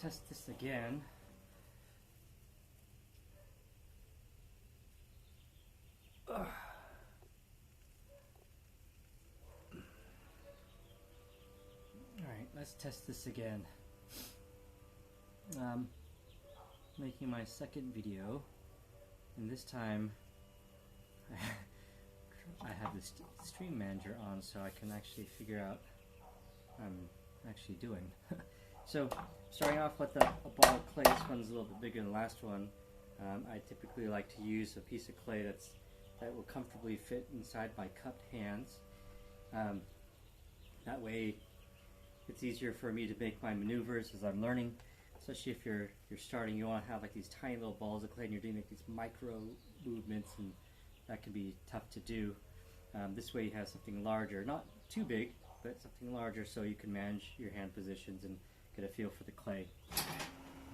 test this again. Alright, let's test this again. Making my second video, and this time I have the stream manager on so I can actually figure out what I'm actually doing. So, starting off with a ball of clay. This one's a little bit bigger than the last one. I typically like to use a piece of clay that will comfortably fit inside my cupped hands. That way it's easier for me to make my maneuvers as I'm learning, especially if you're starting. You want to have like these tiny little balls of clay and you're doing like these micro movements, and that can be tough to do. This way you have something larger, not too big, but something larger so you can manage your hand positions and get a feel for the clay.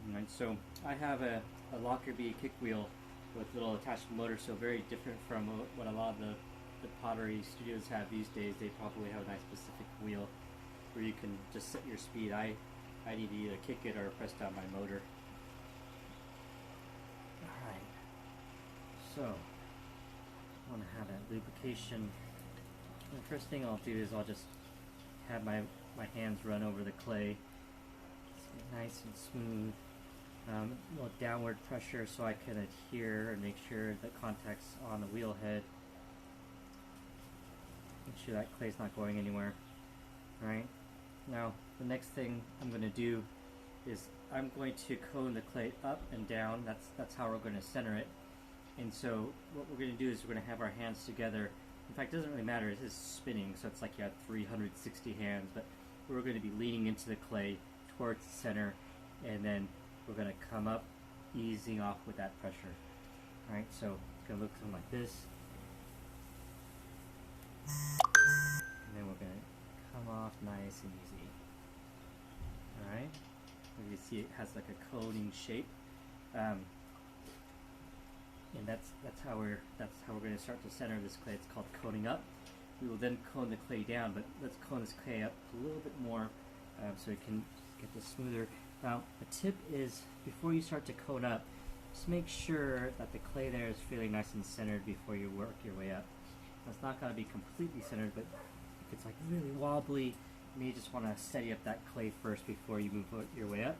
Alright, so I have a Lockerbie kick wheel with little attachment motor, so very different from what a lot of the pottery studios have these days. They probably have a nice specific wheel where you can just set your speed. I need to either kick it or press down my motor. Alright, so I want to have that lubrication. The first thing I'll do is I'll just have my hands run over the clay. It's nice and smooth. A little downward pressure so I can adhere and make sure the contact's on the wheel head. Make sure that clay's not going anywhere. Alright, now the next thing I'm going to do is I'm going to cone the clay up and down. That's how we're going to center it. And so what we're going to do is we're going to have our hands together. In fact, it doesn't really matter, this is spinning, so it's like you have 360 hands, but we're going to be leaning into the clay towards the center, and then we're going to come up, easing off with that pressure. Alright, so it's going to look something like this. And then we're going to come off nice and easy. Alright, you see it has like a coning shape. And that's how we're going to start to center this clay. It's called coning up. We will then cone the clay down, but let's cone this clay up a little bit more so we can get this smoother. Now, a tip is before you start to cone up, just make sure that the clay there is feeling nice and centered before you work your way up. Now, it's not going to be completely centered, but if it's like really wobbly, you may just want to steady up that clay first before you move your way up.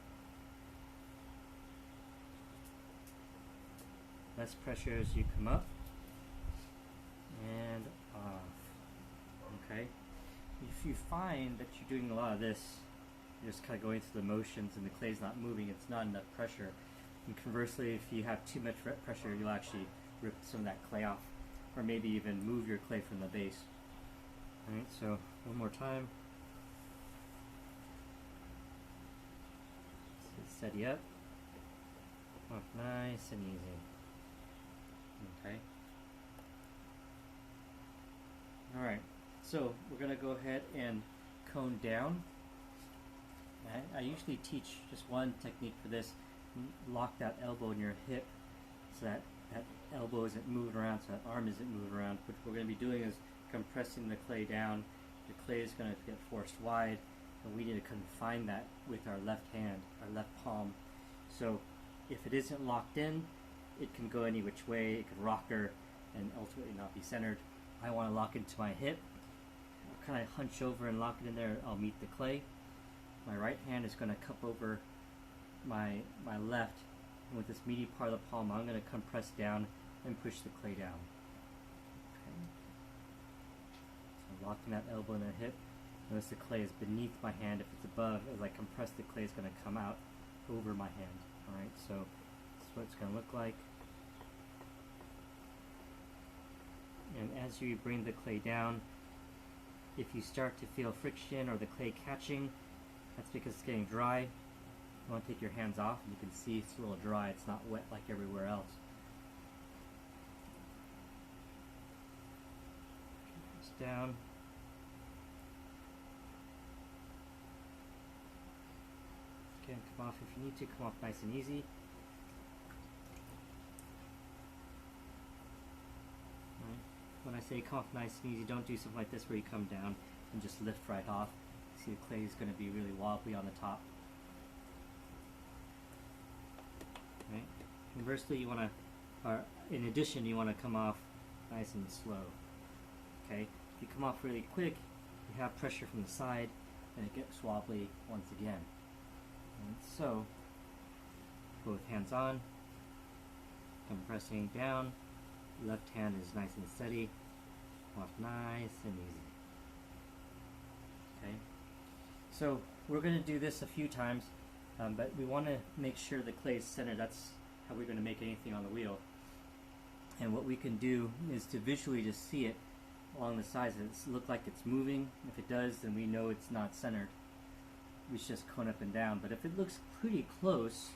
Less pressure as you come up and off. Okay. If you find that you're doing a lot of this, you're just kind of going through the motions and the clay's not moving, it's not enough pressure. And conversely, if you have too much pressure, you'll actually rip some of that clay off, or maybe even move your clay from the base. Alright, so one more time. So steady up. Off nice and easy. Okay. Alright, so we're going to go ahead and cone down. I usually teach just one technique for this. Lock that elbow in your hip so that elbow isn't moving around, so that arm isn't moving around. What we're going to be doing is compressing the clay down. The clay is going to get forced wide, and we need to confine that with our left hand, our left palm. So if it isn't locked in, it can go any which way, it can rocker and ultimately not be centered. I want to lock into my hip. I'll kind of hunch over and lock it in there. I'll meet the clay. My right hand is going to cup over my left, and with this meaty part of the palm, I'm going to compress down and push the clay down. Okay. So locking that elbow in the hip. Notice the clay is beneath my hand. If it's above, as I compress, the clay is going to come out over my hand. Alright, so this is what it's going to look like. And as you bring the clay down, if you start to feel friction or the clay catching, that's because it's getting dry. You want to take your hands off, and you can see it's a little dry. It's not wet like everywhere else. Press down. Again, come off if you need to. Come off nice and easy. When I say come off nice and easy, don't do something like this where you come down and just lift right off. See, the clay is going to be really wobbly on the top. Conversely, you want to, or in addition, you want to come off nice and slow. Okay, if you come off really quick, you have pressure from the side, and it gets wobbly once again. And so, both hands on, compressing down. Left hand is nice and steady, off nice and easy. Okay, so we're going to do this a few times, but we want to make sure the clay is centered. That's how we're going to make anything on the wheel. And what we can do is to visually just see it along the sides. It look like it's moving. If it does, then we know it's not centered. We should just cone up and down. But if it looks pretty close,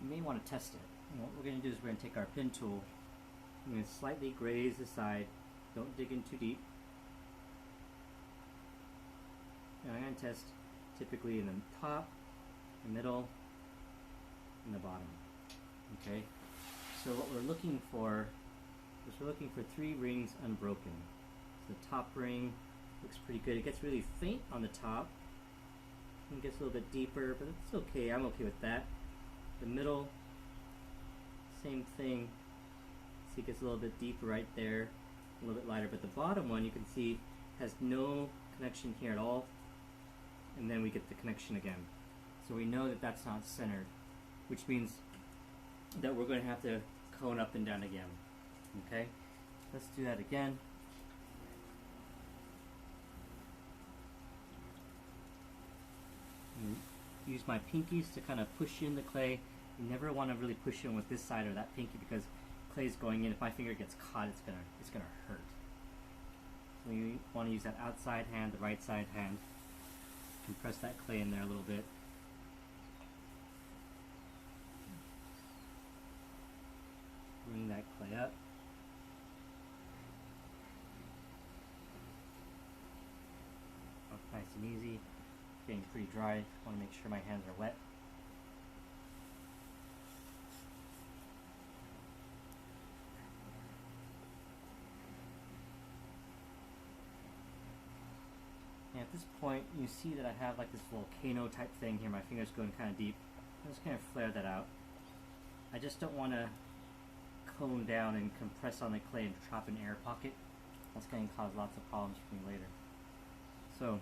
you may want to test it. And what we're going to do is we're going to take our pin tool. I'm going to slightly graze the side. Don't dig in too deep. And I'm going to test typically in the top, the middle, and the bottom. Okay, so what we're looking for is we're looking for 3 rings unbroken. So the top ring looks pretty good. It gets really faint on the top. It gets a little bit deeper, but it's okay. I'm okay with that. The middle, same thing. See, it gets a little bit deeper right there, a little bit lighter. But the bottom one, you can see, has no connection here at all. And then we get the connection again. So we know that that's not centered, which means that we're going to have to cone up and down again. Okay, let's do that again. And use my pinkies to kind of push in the clay. You never want to really push in with this side or that pinky because clay is going in. If my finger gets caught, it's gonna hurt. So you want to use that outside hand, the right side hand. Compress that clay in there a little bit. Bring that clay up. Up nice and easy. Getting pretty dry. Want to make sure my hands are wet. And at this point, you see that I have like this volcano type thing here. My finger's going kind of deep. I'm just going to flare that out. I just don't want to cone down and compress on the clay and trap an air pocket. That's going to cause lots of problems for me later. So,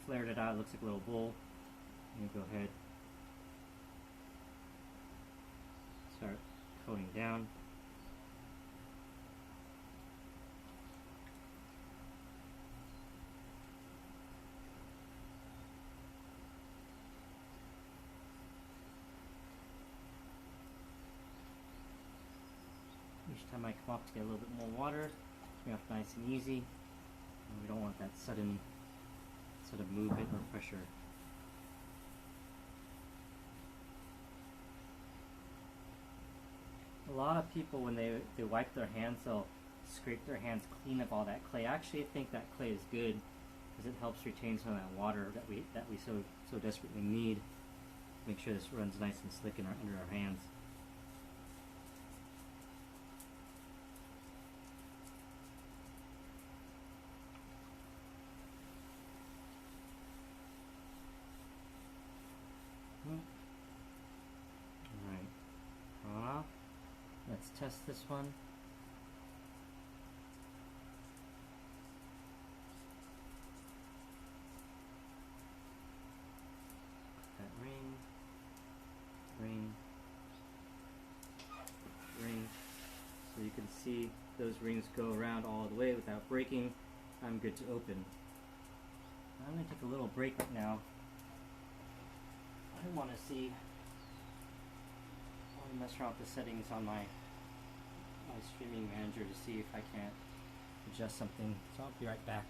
flared it out. It looks like a little bowl. I'm going to go ahead, start coating down. Each time I come off to get a little bit more water, bring off nice and easy. And we don't want that sudden movement or pressure. A lot of people, when they wipe their hands, they'll scrape their hands clean of all that clay. I actually think that clay is good because it helps retain some of that water that we so desperately need. Make sure this runs nice and slick under our hands. Alright, let's test this one. That ring. So you can see those rings go around all the way without breaking. I'm good to open. I'm going to take a little break now. I want to see. I want to mess around with the settings on my streaming manager to see if I can't adjust something. So I'll be right back.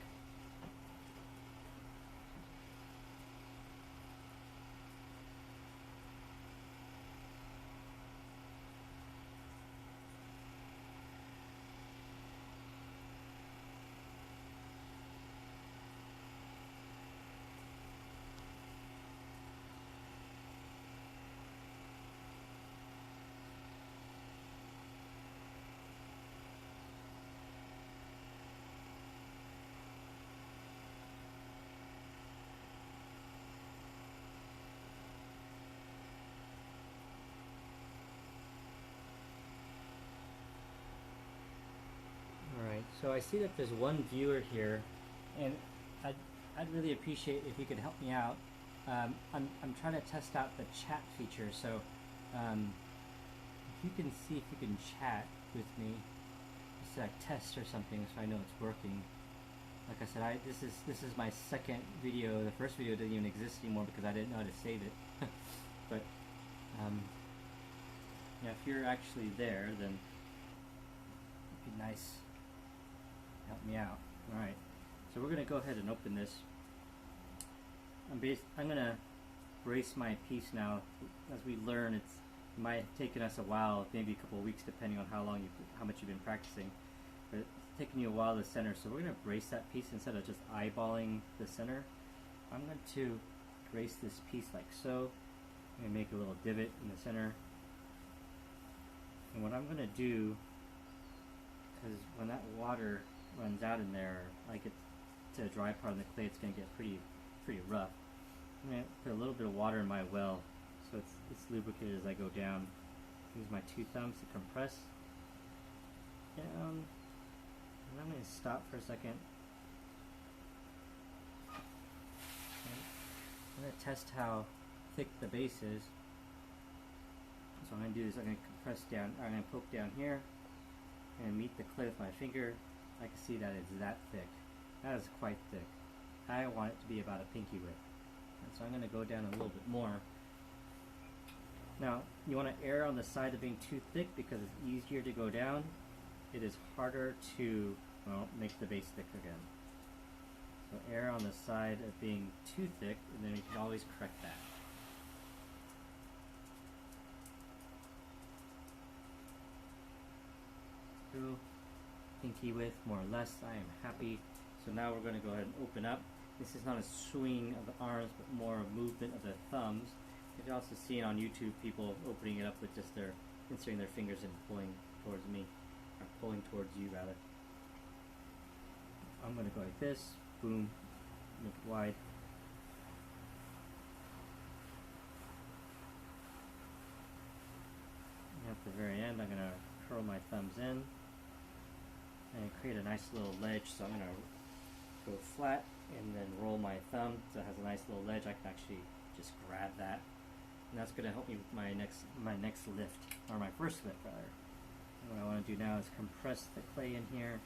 So I see that there's one viewer here, and I'd really appreciate if you could help me out. I'm trying to test out the chat feature, so if you can see if you can chat with me, just a test or something, so I know it's working. Like I said, this is my second video. The first video didn't even exist anymore because I didn't know how to save it. But yeah, if you're actually there, then it'd be nice. Help me out. All right. So we're gonna go ahead and open this. I'm gonna brace my piece now. As we learn, it might have taken us a while, maybe a couple of weeks, depending on how much you've been practicing. But it's taking you a while to center, so we're gonna brace that piece instead of just eyeballing the center. I'm going to brace this piece like so. I'm gonna make a little divot in the center. And what I'm gonna do, because when that water runs out in there, I get to the dry part of the clay, it's gonna get pretty rough. I'm gonna put a little bit of water in my well, so it's lubricated as I go down. Use my two thumbs to compress down, and I'm gonna stop for a second. Okay. I'm gonna test how thick the base is. So what I'm gonna do is I'm gonna compress down. I'm gonna poke down here and meet the clay with my finger. I can see that it's that thick. That is quite thick. I want it to be about a pinky width. And so I'm going to go down a little bit more. Now, you want to err on the side of being too thick because it's easier to go down. It is harder to, well, make the base thick again. So err on the side of being too thick, and then you can always correct that. Through pinky width, more or less. I am happy. So now we're going to go ahead and open up. This is not a swing of the arms, but more a movement of the thumbs. You can also see it on YouTube, people opening it up with just inserting their fingers and pulling towards me, or pulling towards you rather. I'm going to go like this, boom, make it wide. And at the very end, I'm going to curl my thumbs in and create a nice little ledge. So I'm going to go flat and then roll my thumb so it has a nice little ledge. I can actually just grab that, and that's going to help me with my next lift, or my first lift rather. And what I want to do now is compress the clay in here.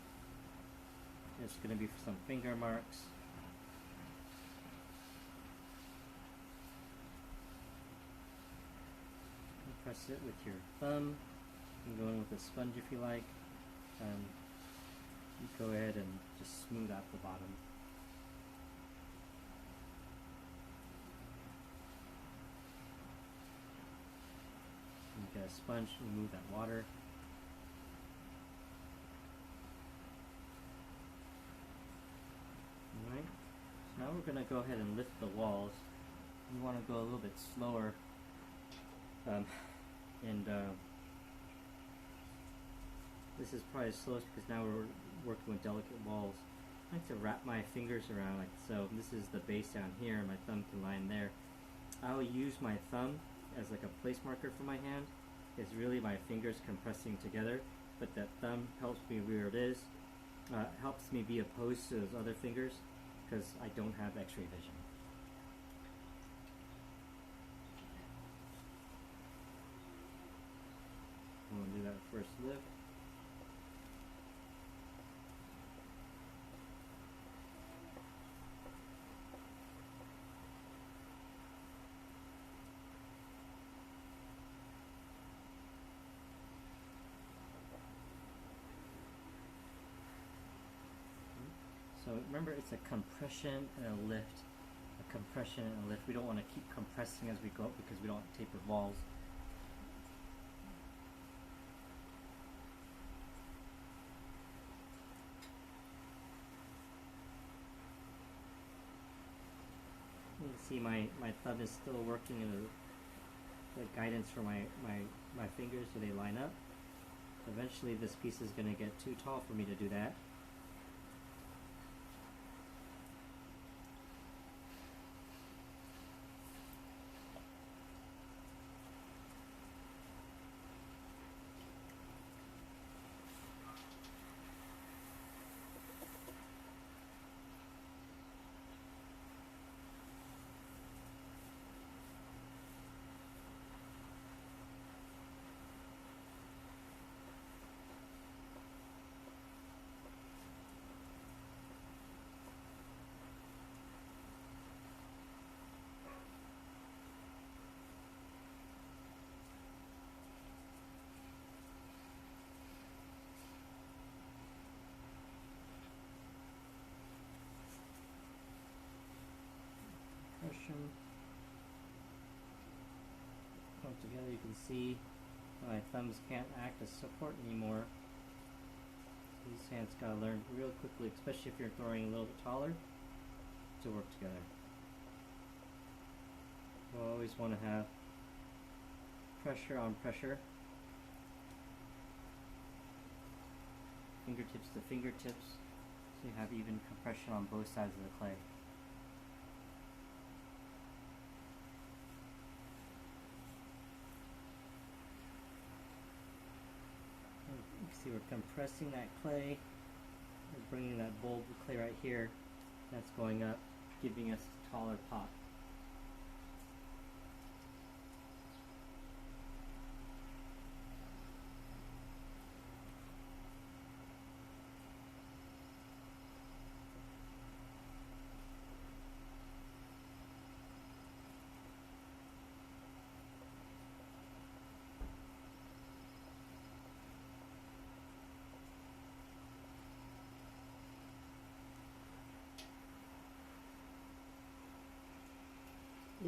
It's going to be for some finger marks. Compress it with your thumb. You can go in with a sponge if you like. You go ahead and just smooth out the bottom. You get a sponge, remove that water. Alright, so now we're going to go ahead and lift the walls. You want to go a little bit slower. This is probably the slowest because now we're working with delicate walls. I like to wrap my fingers around like so. This is the base down here, and my thumb can line there. I'll use my thumb as like a place marker for my hand. It's really my fingers compressing together, but that thumb helps me where it is. Helps me be opposed to those other fingers because I don't have x-ray vision. I'm going to do that first lift. So remember, it's a compression and a lift. A compression and a lift. We don't want to keep compressing as we go up because we don't want tapered walls. You can see my thumb is still working in the guidance for my fingers so they line up. Eventually this piece is going to get too tall for me to do that. see my thumbs can't act as support anymore. These hands gotta learn real quickly, especially if you're throwing a little bit taller, to work together. You always want to have pressure on pressure. Fingertips to fingertips, so you have even compression on both sides of the clay. You can see we're compressing that clay. We're bringing that bowl of clay right here. That's going up, giving us a taller pot.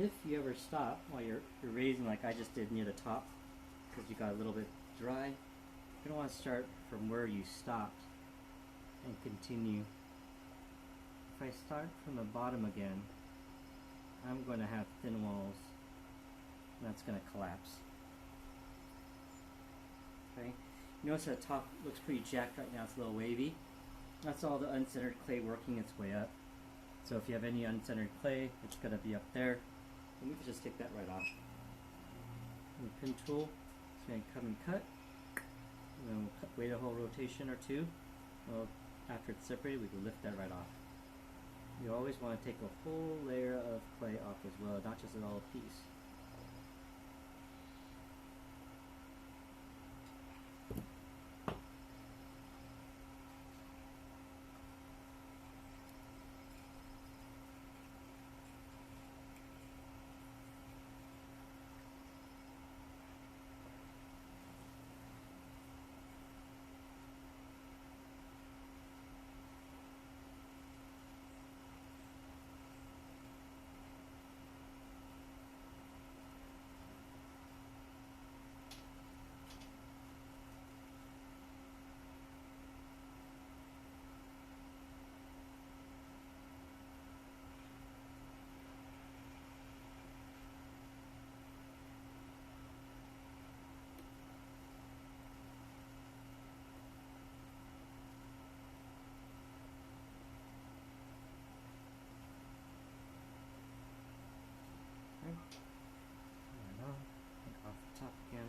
If you ever stop while you're raising like I just did near the top because you got a little bit dry, you're going to want to start from where you stopped and continue. If I start from the bottom again, I'm going to have thin walls and that's going to collapse. Okay, notice that the top looks pretty jacked right now, it's a little wavy. That's all the uncentered clay working its way up. So if you have any uncentered clay, it's going to be up there. And we can just take that right off. And the pin tool is going to come and cut. And then we'll wait a whole rotation or two. Well, after it's separated, we can lift that right off. You always want to take a whole layer of clay off as well, not just an all piece. Off the top again.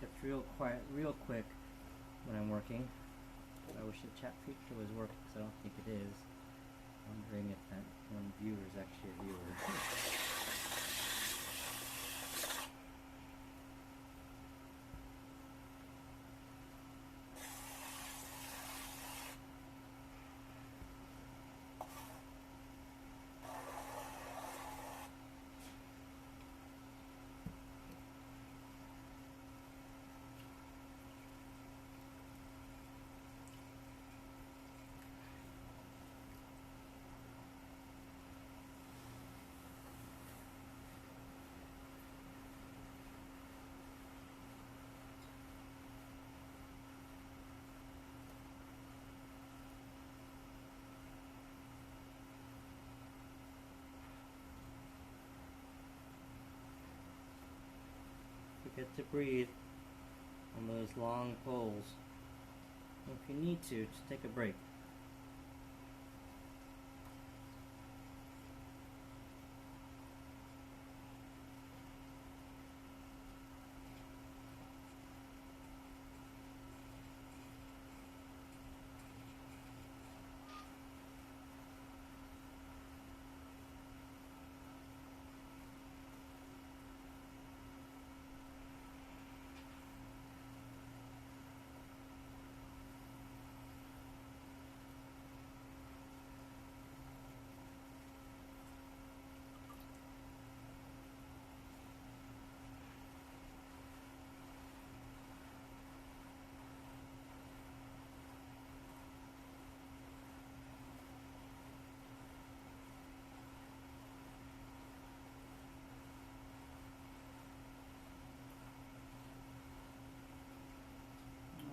It's real quiet, real quick when I'm working. I wish the chat feature was working because I don't think it is. I'm wondering if that one viewer is actually a viewer. get to breathe on those long poles. If you need to, just take a break.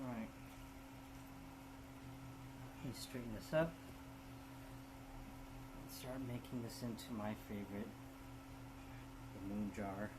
Alright. Let me straighten this up. And start making this into my favorite, the moonjar.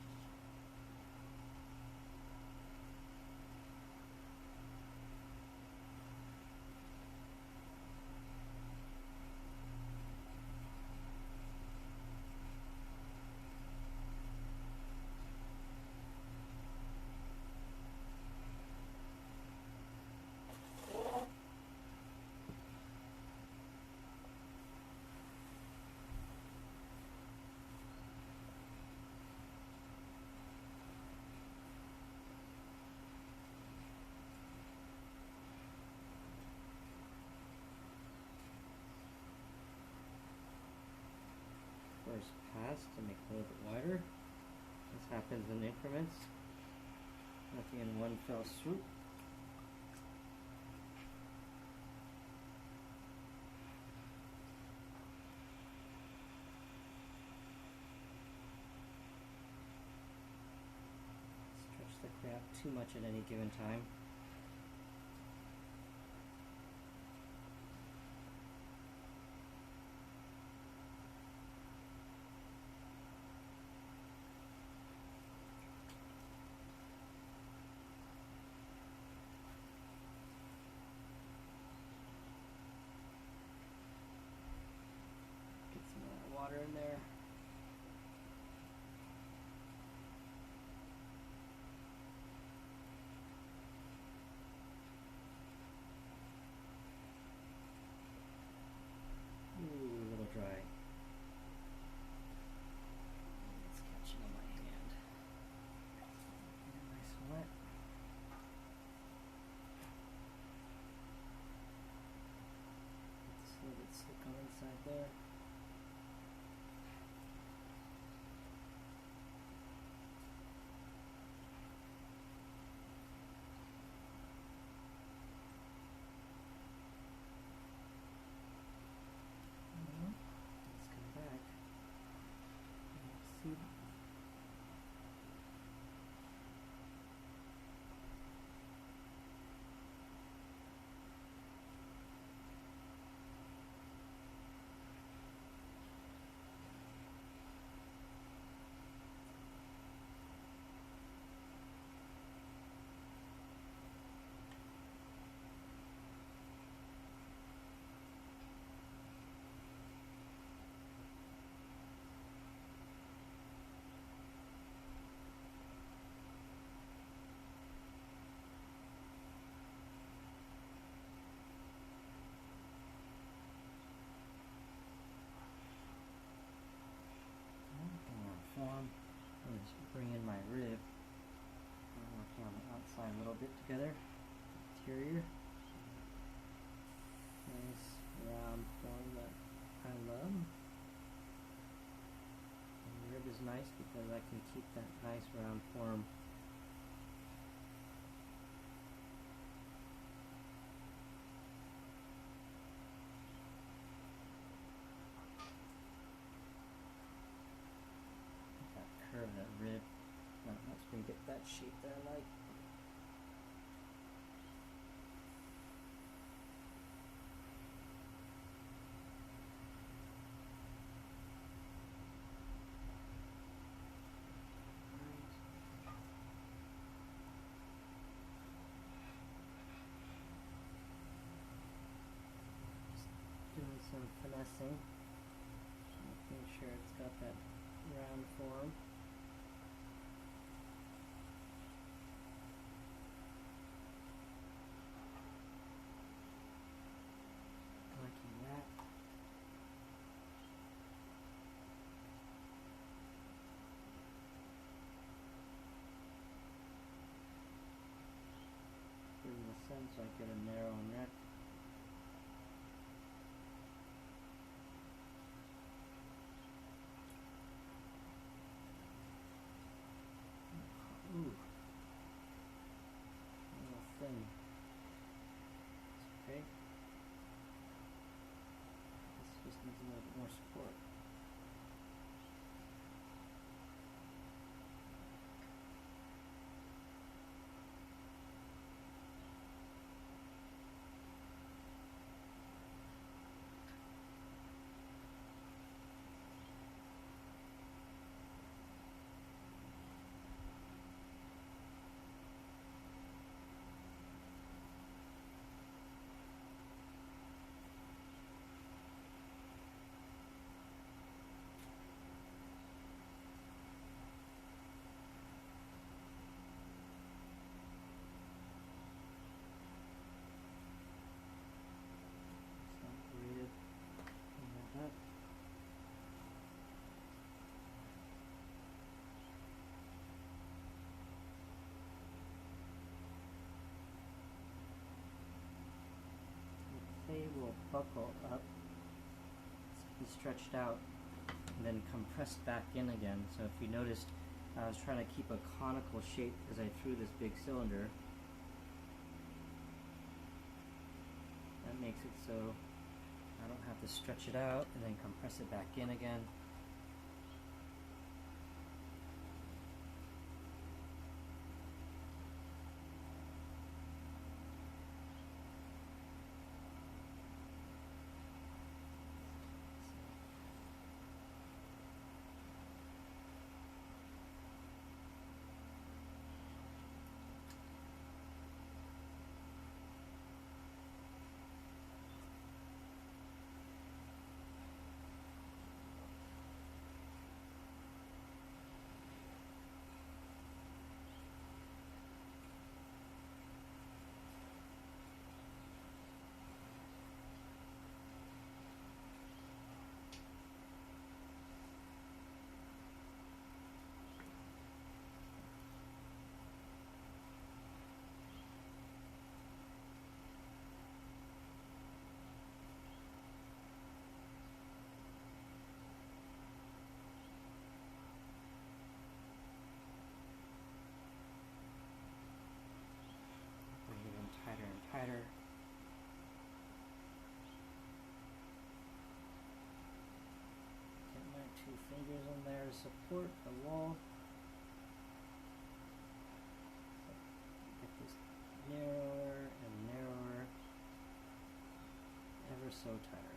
First pass to make it a little bit wider. This happens in increments, nothing in one fell swoop. Stretch the craft too much at any given time. Water in there. Ooh, a little dry. It's catching on my hand. Nice and wet. Just let it stick on inside there. See. Form. I'm just bring in my rib. I'm working on the outside a little bit together. Interior. Nice round form that I love. And the rib is nice because I can keep that nice round form. Curve that rib. That helps me get that shape that I like. so I get a narrow neck. Ooh, a little thin. It's okay. This just needs a little bit more support. They will buckle up, be stretched out, and then compressed back in again. So if you noticed, I was trying to keep a conical shape as I threw this big cylinder. That makes it so I don't have to stretch it out and then compress it back in again. Tighter and tighter. Get my two fingers in there to support the wall. Get this narrower and narrower, ever so tighter.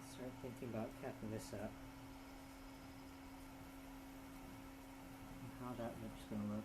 Start thinking about capping this up and how that lip's going to look.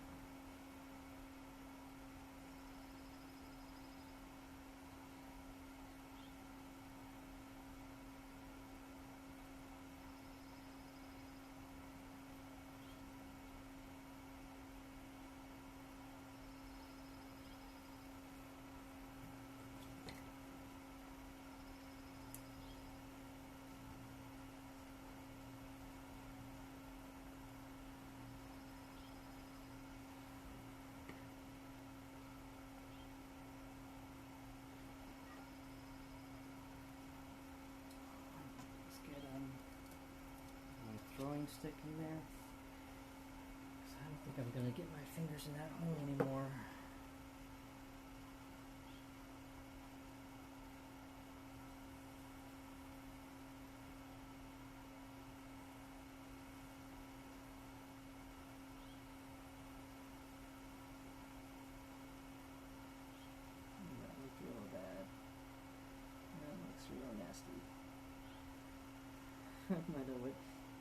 Throwing stick in there, because I don't think I'm going to get my fingers in that hole anymore.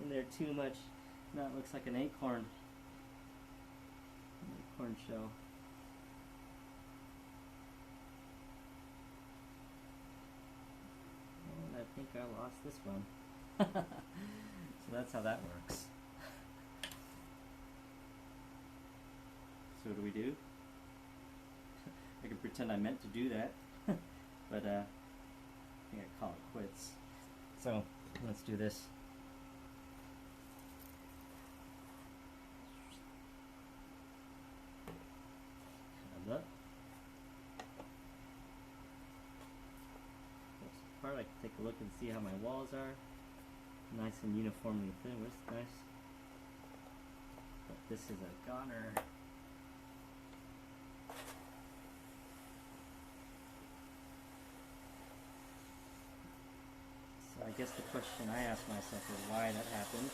in there too much. Now it looks like an acorn. An acorn shell. And I think I lost this one. So that's how that works. So what do we do? I can pretend I meant to do that, but I think I call it quits. So let's do this. Kind of up. This part I can take a look and see how my walls are. Nice and uniformly thin, which is nice. But this is a goner. I guess the question I ask myself is why that happened.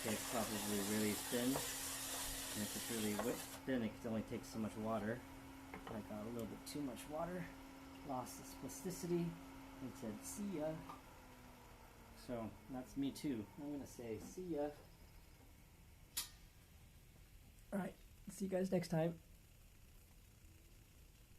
Okay, it's probably really thin. And if it's really thin, it can only take so much water. I got a little bit too much water. Lost its plasticity. And said, see ya. So, that's me too. I'm going to say, see ya. Alright, see you guys next time.